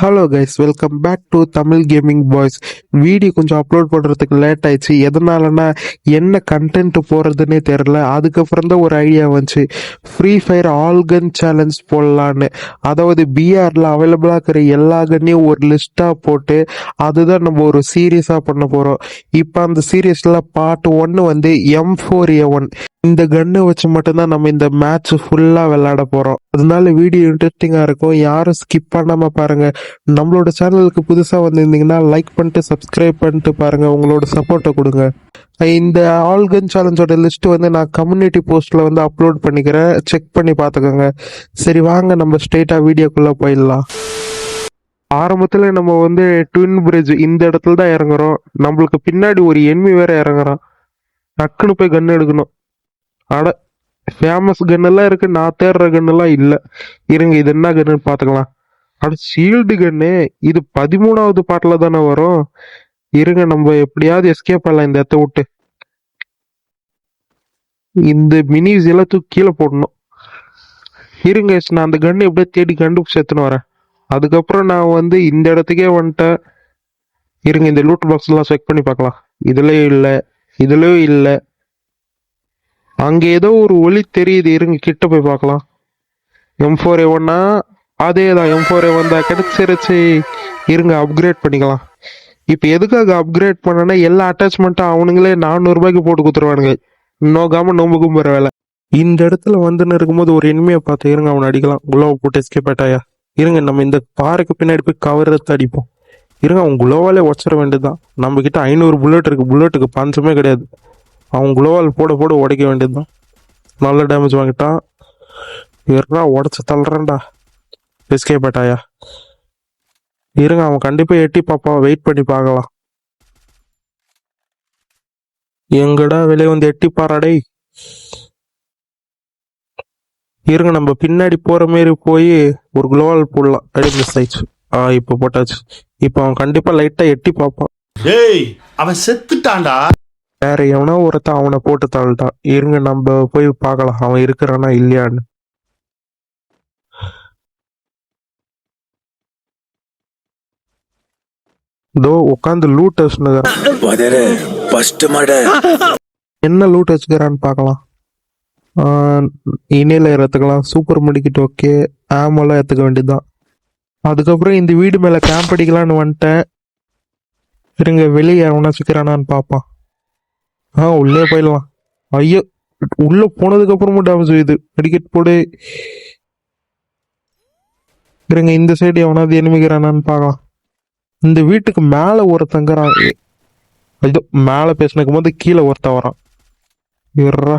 Hello guys, welcome back to Tamil gaming boys. Video கொஞ்சம் upload பண்ணுறதுக்கு late ஆயிடுச்சு. எதனாலனா என்ன கண்டென்ட் போடுறதுன்னே தெரில. அதுக்கப்புறம் தான் ஒரு ஐடியா வந்துச்சு, ஃப்ரீ ஃபயர் ஆல் கன் சேலஞ்ச் போடலான்னு. அதாவது பிஆரில் அவைலபிளாக இருக்கிற எல்லா கன்னையும் ஒரு லிஸ்ட்டாக போட்டு அதுதான் நம்ம ஒரு சீரியஸாக பண்ண போகிறோம். இப்போ அந்த சீரியஸில் பார்ட் 1 வந்து M4A1. இந்த கன்னை வச்சு மட்டும்தான் நம்ம இந்த மேட்ச் ஃபுல்லாக விளையாட போகிறோம். அதனால வீடியோ இன்ட்ரெஸ்டிங்காக இருக்கும், யாரும் ஸ்கிப் பண்ணாமல் பாருங்கள். நம்மளோட சேனலுக்கு புதுசாக வந்திருந்தீங்கன்னா லைக் பண்ணிட்டு சப்ஸ்கிரைப் பண்ணிட்டு பாருங்க, உங்களோட சப்போர்ட்டை கொடுங்க. இந்த ஆல்கன் சேலஞ்சோட லிஸ்ட் வந்து நான் கம்யூனிட்டி போஸ்ட்ல வந்து அப்லோட் பண்ணிக்கிறேன், செக் பண்ணி பார்த்துக்கோங்க. சரி வாங்க நம்ம ஸ்ட்ரெயிட்டா வீடியோக்குள்ள போயிடலாம். ஆரம்பத்துல நம்ம வந்து ட்வின் பிரிட்ஜ் இந்த இடத்துல தான் இறங்குறோம். நம்மளுக்கு பின்னாடி ஒரு எனிமி வேற இறங்குறான். டக்குன்னு போய் கன் எடுக்கணும். அட, ஃபேமஸ் கன்னெல்லாம் இருக்கு, நான் தேடுற கன்னெல்லாம் இல்லை. இருங்க, இது என்ன கன்னுன்னு பார்த்துக்கலாம். அது ஷீல்டு கன்னு. இது 13வது பாட்டுல தானே வரும். இருங்க, நம்ம எப்படியாவது எஸ்கேப் ஆகலாம் இந்த இடத்த விட்டு. இந்த மினிஸ் எல்லாம் தூக்கி கீழே போடணும். இருங்க, நான் அந்த கன்னு எப்படியே தேடி கண்டுபிடிச்சு எடுத்துன்னு வரேன். அதுக்கப்புறம் நான் வந்து இந்த இடத்துக்கே வந்துட்டேன். இருங்க, இந்த லூட் பாக்ஸ் எல்லாம் செக் பண்ணி பார்க்கலாம். இதுலயும் இல்லை, இதுலயும் இல்லை. அங்க ஏதோ ஒரு ஒளி தெரியுது, இருங்க கிட்ட போய் பார்க்கலாம். M4A1 அதேதான், M4A1 தான், கிடைச்சிருச்சு. இருங்க, அப்கிரேட் பண்ணிக்கலாம். இப்போ எதுக்காக அப்கிரேட் பண்ணனா, எல்லா அட்டாச்மெண்ட்டும் அவனுங்களே 400 ரூபாய்க்கு போட்டு கொடுத்துருவானுங்க. நோகாம நோம்பு கும்புற வேலை. இந்த இடத்துல வந்துன்னு இருக்கும்போது ஒரு எனிமையை பார்த்து, இருங்க அவனை அடிக்கலாம். குளோவை போட்டு எஸ்கேப் ஆயிட்டாயா. இருங்க, நம்ம இந்த பாறைக்கு பின்னாடி போய் கவர் எடுத்து அடிப்போம். இருங்க, அவன் குளோவாலே உடச்சிட வேண்டியதுதான். நம்ம கிட்ட 500 புல்லட் இருக்கு, புல்லட்டுக்கு பஞ்சமே கிடையாது. அவன் குளோவால் போட போட உடைக்க வேண்டியதுதான். நல்ல டேமேஜ் வாங்கிட்டான். இருடா, உடச்சு தள்ளுறான்டா. எஸ்கேப் ஆயிட்டாயா. இருங்க, அவன் கண்டிப்பா எட்டி பாப்பா, வெயிட் பண்ணி பார்க்கலாம். எங்கடா வெளியே வந்து எட்டி பாறாடே. இருங்க, நம்ம பின்னாடி போற மாரி போய் ஒரு குளோவால் போடலாம். அடி மிஸ் ஆயிடுச்சு. இப்போ போட்டாச்சு. இப்போ அவன் கண்டிப்பா லைட்டா எட்டி பார்ப்பான். டேய், அவன் செத்துட்டான்டா. வேற எவனோ ஒருத்தன் அவனை போட்டு தள்ளிட்டான். இருங்க, நம்ம போய் பார்க்கலாம் அவன் இருக்கிறானா இல்லையான்னு. இதோ உட்காந்து லூட் வச்சுக்கிறான். என்ன லூட் வச்சுக்கிறான்னு பார்க்கலாம். இணையில ஏறத்துக்கலாம். சூப்பர் மெடிக்கிட் ஓகே, ஆமெல்லாம் ஏற்றுக்க வேண்டியதுதான். அதுக்கப்புறம் இந்த வீடு மேலே கேம்ப் அடிக்கலான்னு வந்துட்டேன். இருங்க, வெளியே எவனா வச்சுக்கிறானான்னு பார்ப்பான். உள்ளே போயிடலாம். ஐயோ, உள்ள போனதுக்கு அப்புறமும் டேமேஜ் இது. மெடிக்கெட் போடு. இருங்க, இந்த சைடு எவனாவது எனிமிக்கிறானான்னு பார்க்கலாம். இந்த வீட்டுக்கு மேல ஒருத்தங்கிறான். ஐயோ, மேல பேசினுக்கும் போது கீழே ஒருத்தன் வரான். இறா,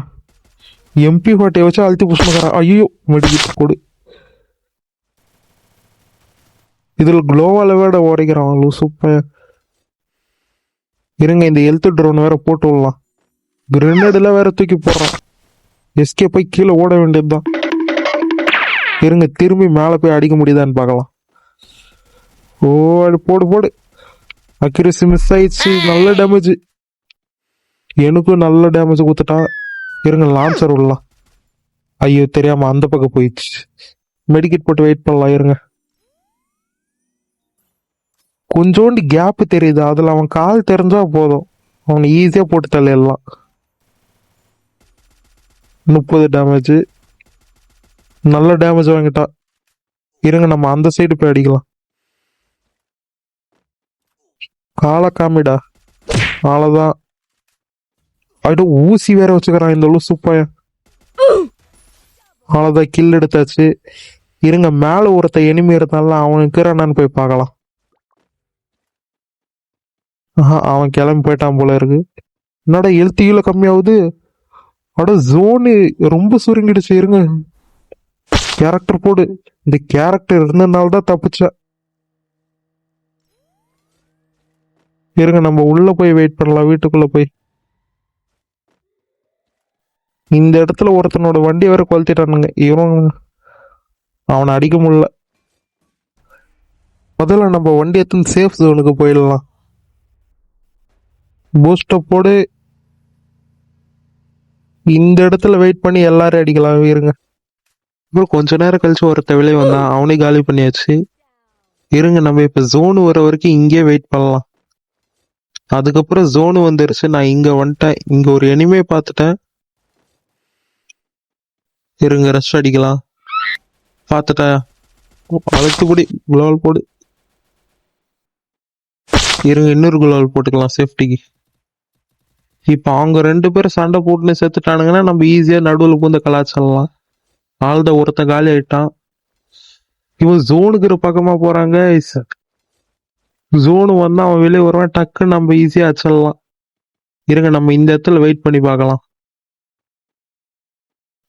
MP40 வச்சு அழுத்தி புஷ்ணுக்கிறான். ஐயோ, மெடிக்கிட்டு போடு. இதுல குளோவால வேட உடைக்கிறான் லூசுப்ப. இருங்க, இந்த ஹெல்த் ட்ரோன் வேற போட்டு விடலாம். கிரெனேட்ல வேற தூக்கி போடுறான். எஸ்கே போய் கீழே ஓட வேண்டியதுதான். இருங்க, திரும்பி மேல போய் அடிக்க முடியுதான்னு பார்க்கலாம். ஓ, அது போடு போடு. அக்யூரசி மிஸ் ஆயிடுச்சு. நல்ல டேமேஜ். எனக்கும் நல்ல டேமேஜ் கொடுத்துட்டான். இருங்க, லான்சர் விடலாம். ஐயோ, தெரியாம அந்த பக்கம் போயிடுச்சு. மெடிக்கெட் போட்டு வெயிட் பண்ணலாம். இருங்க, கொஞ்சோண்டு கேப் தெரியுது, அதுல அவன் கால் தெரிஞ்சா போதும், அவனை ஈஸியா போட்டு தள்ளிடலாம். 30 டேமேஜ். நல்ல டேமேஜ் வாங்கிட்டா. இருங்க, நம்ம அந்த சைடு போய் அடிக்கலாம். காலை காமிடா. அவ்வளவுதான். அப்படியே ஊசி வேற வச்சுக்கிறான் இந்த லூசுப்பாய. அவ்வளவுதான், கில் எடுத்தாச்சு. இருங்க, மேல ஒருத்த எனிமி இருந்தாலும் அவனுக்கு இருக்கிறான்னு போய் பார்க்கலாம். அவன் கிளம்பி போயிட்டான் போல இருக்கு. என்னடா ஹெல்த் கம்மியாகுது. அட, ஜோனு ரொம்ப சுருங்கிடுச்சு. இருங்க, கேரக்டர் போடு. இந்த கேரக்டர் இருந்ததுனால தான் தப்பிச்சேன். இருங்க, நம்ம உள்ள போய் வெயிட் பண்ணலாம். வீட்டுக்குள்ள போய் இந்த இடத்துல ஒருத்தனோட வண்டி வேற கொளுத்திட்டானுங்க. இவன் அவனை அடிக்க முடியல. முதல்ல நம்ம வண்டி எடுத்து சேஃப் ஜோனுக்கு போயிடலாம். பூஸ்ட போடு. இந்த இடத்துல வெயிட் பண்ணி எல்லாரும் அடிக்கலாம். இருங்க, அப்புறம் கொஞ்ச நேரம் கழிச்சு ஒருத்த வெளியே வந்தான். அவனே காலி பண்ணியாச்சு. இருங்க, நம்ம இப்ப ஜோன் வர வரைக்கும் இங்கே வெயிட் பண்ணலாம். அதுக்கப்புறம் ஜோன் வந்துருச்சு, நான் இங்க வந்துட்டேன். இங்க ஒரு எனிமே பார்த்துட்டேன். இருங்க, ரஷ் அடிக்கலாம். பார்த்துட்டேன். அழுத்துப்படி குளோல் போடு. இருங்க, இன்னொரு குளோல் போட்டுக்கலாம் சேஃப்டிக்கு. இப்ப அவங்க 2 பேரும் சண்டை போட்டுன்னு செத்துட்டானுங்கன்னா நம்ம ஈஸியா நடுவில் பூந்த கலாச்சிடலாம். ஆள்தான் ஒருத்தன் காலி ஆயிட்டான். இவன் ஜோனுக்கு பக்கமா போறாங்க. ஜோனு வந்தா அவன் வெளியே வருவான், டக்குன்னு நம்ம ஈஸியா அச்சிடலாம். இருங்க, நம்ம இந்த இடத்துல வெயிட் பண்ணி பார்க்கலாம்.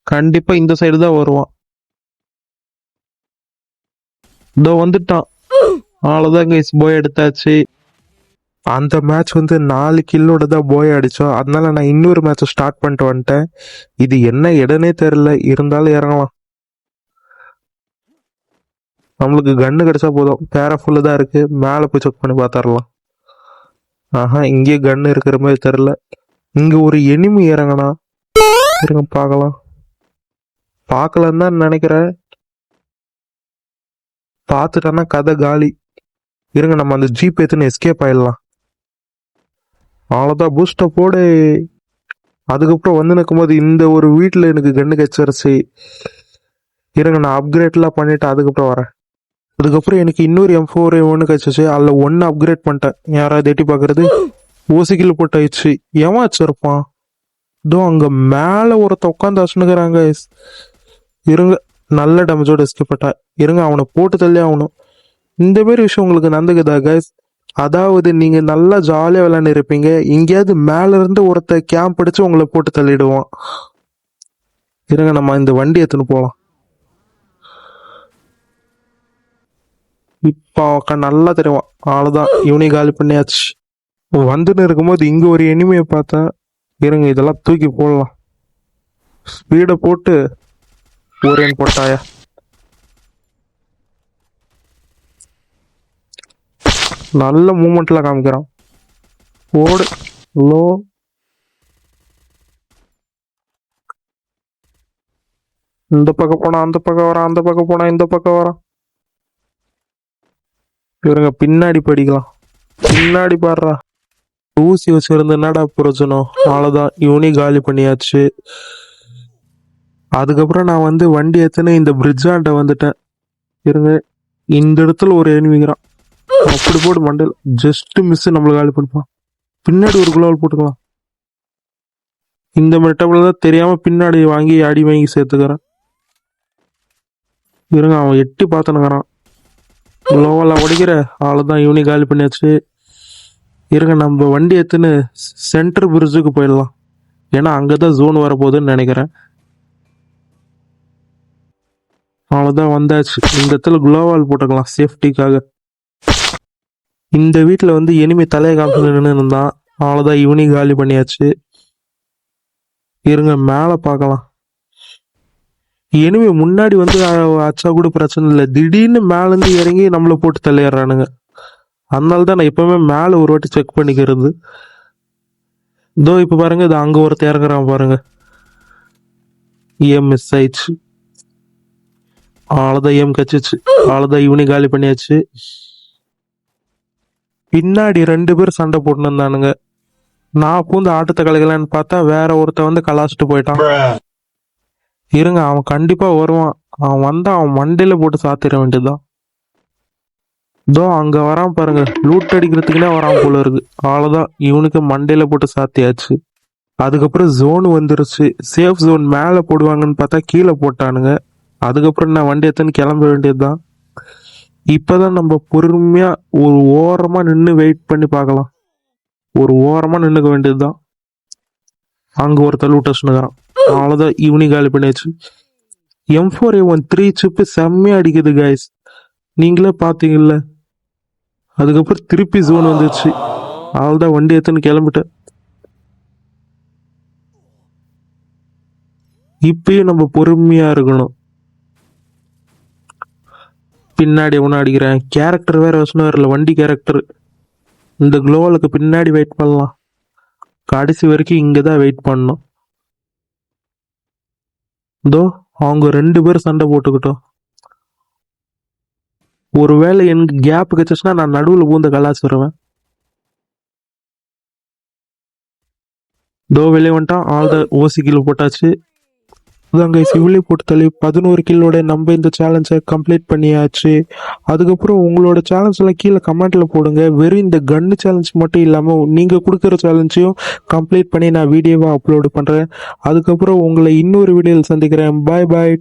கண்டிப்பா இந்த சைடு தான் வருவான். இதோ வந்துட்டான். அவ்வளவுதான் கைஸ், போய் எடுத்தாச்சு. அந்த மேட்ச் வந்து 4 கில்லோட தான் போய் அடிச்சோம். அதனால நான் இன்னொரு மேட்ச் ஸ்டார்ட் பண்ணிட்டு வந்துட்டேன். இது என்ன இடனே தெரியல, இருந்தாலும் இறங்கலாம். நம்மளுக்கு கன்னு கிடைச்சா போதும். பேராஃபுல்லு தான் இருக்கு. மேலே போய் செக் பண்ணி பார்த்துடலாம். ஆஹா, இங்கே கன்னு இருக்கிற மாதிரி தெரியல. இங்க ஒரு எனிமி இறங்கனா, இருங்க பார்க்கலாம். பார்க்கலன்னு தான் நினைக்கிறேன். பார்த்துட்டானா கதை காலி. இருங்க, நம்ம அந்த ஜீப் எடுத்துன்னு எஸ்கேப் ஆயிடலாம். அவ்வளோதான், பூஸ்டை போடு. அதுக்கப்புறம் வந்து நிற்கும்போது இந்த ஒரு வீட்டில் எனக்கு கன்று கச்சிருச்சு. இருங்க, நான் அப்கிரேட்லாம் பண்ணிட்டு அதுக்கப்புறம் வரேன். அதுக்கப்புறம் எனக்கு இன்னொரு M4 ஒன்று கச்சிச்சு. அதில் ஒன்று அப்கிரேட் பண்ணிட்டேன். யாராவது எட்டி பார்க்கறது? ஓசிக்கில் போட்டாயிடுச்சு. எவன் வச்சிருப்பான்? இதோ அங்கே மேலே ஒருத்த உட்காந்து அசுனுக்குறாங்க. இருங்க, நல்ல டேமேஜோட எஸ்கேப் பண்ணிட்டேன். இருங்க, அவனை போட்டு தள்ளி ஆகணும். இந்த மாதிரி விஷயம் உங்களுக்கு நடந்துக்குதா கைஸ்? அதாவது நீங்க நல்லா ஜாலியா விளையாண்டு இருப்பீங்க, எங்கேயாவது மேல இருந்து ஒருத்த கேம்ப் அடிச்சு உங்களை போட்டு தள்ளிடுவான். இருங்க, நம்ம இந்த வண்டி எடுத்துன்னு போலாம். இப்போ நல்லா தெரியும். அவ்வளவுதான், இவனை காலி பண்ணியாச்சு. வந்துன்னு இருக்கும்போது இங்க ஒரு எனிமையை பார்த்தேன். இருங்க, இதெல்லாம் தூக்கி போடலாம். ஸ்பீடை போட்டு ஒரே போட்டாயா. நல்ல மூமெண்ட்ல காமிக்கிறான். ஓடு லோ. இந்த பக்கம் போனா அந்த பக்கம் வரான், அந்த பக்கம் போனா இந்த பக்கம் வரான். இவருங்க பின்னாடி படிக்கலாம். பின்னாடி பாடுறா. ஊசி வச்சிருந்து என்னடா பிரயோஜனம்? அவ்வளவுதான், இவனி காலி பண்ணியாச்சு. அதுக்கப்புறம் நான் வந்து வண்டி ஏத்துன்னு இந்த பிரிட்ஜாண்ட வந்துட்டேன். இருங்க, இந்த இடத்துல ஒரு எனிமிங்கிறான். அப்படி போட்டு மண்டல் ஜஸ்ட் மிஸ், நம்மள காலி பண்ணிப்பான். பின்னாடி ஒரு குளோவல் போட்டுக்கலாம். இந்த மெட்டபிள் தான் தெரியாம பின்னாடி வாங்கி அடி வாங்கி சேர்த்துக்கிறேன். இருங்க, அவன் எட்டி பார்த்துனுக்கிறான். குளோவலா உடைக்கிற. அவ்வளோதான், இவனி காலி பண்ணியாச்சு. இருங்க, நம்ம வண்டி எடுத்துன்னு சென்டர் பிரிட்ஜுக்கு போயிடலாம். ஏன்னா அங்கதான் ஜோன் வரப்போகுதுன்னு நினைக்கிறேன். அவ்வளோதான், வந்தாச்சு. இந்த இடத்துல குளோவால் போட்டுக்கலாம் சேஃப்டிக்காக. இந்த வீட்டில் வந்து எனிமி தலையை காமிச்சு இருந்தான். அவ்வளோதான், இவனி காலி பண்ணியாச்சு. இருங்க, மேலே பார்க்கலாம். எனிமி முன்னாடி வந்து அச்சா கூட பிரச்சனை இல்லை, திடீர்னு மேலேருந்து இறங்கி நம்மளை போட்டு தள்ளிடுறானுங்க. அதனால தான் நான் எப்பவுமே மேலே ஒரு வாட்டி செக் பண்ணிக்கிறது. இதோ இப்போ பாருங்க, இது அங்கே ஒருத்தர் இறங்குறான் பாருங்க. ஏம் மிஸ் ஆயிடுச்சு. அவ்வளோதான், ஏம் கச்சிச்சு. அவ்வளோதான், இவனி காலி பண்ணியாச்சு. பின்னாடி 2 பேர் சண்டை போட்டுன்னு இருந்தானுங்க. நான் பூந்து ஆட்டத்தை கலைக்கலான்னு பார்த்தா வேற ஒருத்த வந்து கலாச்சிட்டு போயிட்டான். இருங்க, அவன் கண்டிப்பா வருவான். அவன் வந்தா அவன் மண்டையில போட்டு சாத்திர வேண்டியதுதான். இதோ அங்க வரான் பாருங்க, லூட் அடிக்கிறதுக்குன்னே வரான் போல இருக்கு. அவ்வளவுதான், இவனுக்கு மண்டையில போட்டு சாத்தியாச்சு. அதுக்கப்புறம் ஜோன் வந்துருச்சு. சேஃப் ஜோன் மேல போடுவாங்கன்னு பார்த்தா கீழே போட்டானுங்க. அதுக்கப்புறம் நான் வண்டி எடுத்துன்னு கிளம்ப வேண்டியதுதான். இப்பதான் நம்ம பொறுமையா ஒரு ஓரமா நின்று வெயிட் பண்ணி பார்க்கலாம். ஒரு ஓரமா நின்னுக்க வேண்டியதுதான். அங்க ஒருத்தர் லூட்டர்ஸ்னுக்கிறான். அவ்வளவுதான், ஈவினிங் காலி பண்ணியாச்சு. M4A1 3 சிப்பு செம்மையா அடிக்குது கைஸ், நீங்களே பாத்தீங்கல்ல. அதுக்கப்புறம் திருப்பி ஜோன் வந்துச்சு. அவ்வளவுதான், வண்டி எடுத்துன்னு கிளம்பிட்டேன். இப்பயும் நம்ம பொறுமையா இருக்கணும். பின்னாடி ஒன்னும் அடிக்கிறேன். கேரக்டர் வேற வசனம் வரல, வண்டி கேரக்டர். இந்த குளோவலுக்கு பின்னாடி வெயிட் பண்ணலாம். கடைசி வரைக்கும் இங்கதான் வெயிட் பண்ணணும். இதோ அவங்க 2 பேரும் சண்டை போட்டுக்கிட்டோம். ஒருவேளை எனக்கு கேப் கிடைச்சிச்சுன்னா நான் நடுவில் பூந்த கலாச்சு வருவேன். தோ வெளியே வந்துட்டான். ஆல் த ஓசி கிலோ போட்டாச்சு. அதாங்க சிவிலை போட்டு தள்ளி 11 கிலோட நம்ம இந்த சேலஞ்சை கம்ப்ளீட் பண்ணியாச்சு. அதுக்கப்புறம் உங்களோட சேலஞ்ச் எல்லாம் கீழே கமெண்ட்ல போடுங்க. வெறும் இந்த கன்னு சேலஞ்ச் மட்டும் இல்லாமல் நீங்கள் கொடுக்குற சேலஞ்சையும் கம்ப்ளீட் பண்ணி நான் வீடியோவாக அப்லோடு பண்ணுறேன். அதுக்கப்புறம் உங்களை இன்னொரு வீடியோவில் சந்திக்கிறேன். பாய் பாய்.